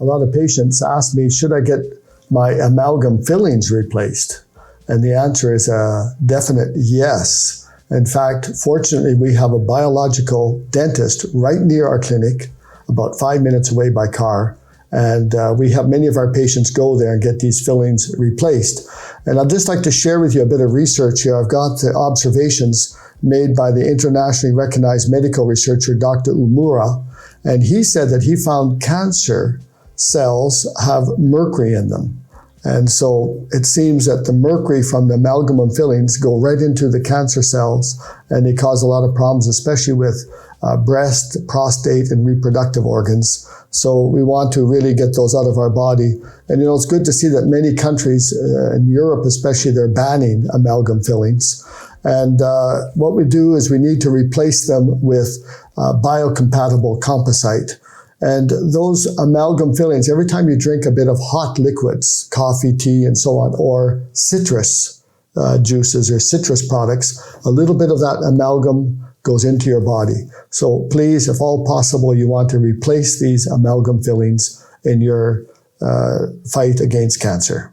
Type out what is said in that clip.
a lot of patients ask me, should I get my amalgam fillings replaced? And the answer is a definite yes. In fact, fortunately, we have a biological dentist right near our clinic, about 5 minutes away by car. And we have many of our patients go there and get these fillings replaced. And I'd just like to share with you a bit of research here. I've got the observations made by the internationally recognized medical researcher, Dr. Umura. And he said that he found cancer cells have mercury in them. And so it seems that the mercury from the amalgam fillings go right into the cancer cells, and they cause a lot of problems, especially with breast, prostate, and reproductive organs. So we want to really get those out of our body. And you know, it's good to see that many countries, in Europe especially, they're banning amalgam fillings. And what we do is we need to replace them with biocompatible composite. And those amalgam fillings, every time you drink a bit of hot liquids, coffee, tea, and so on, or citrus juices or citrus products, a little bit of that amalgam goes into your body. So please, if all possible, you want to replace these amalgam fillings in your fight against cancer.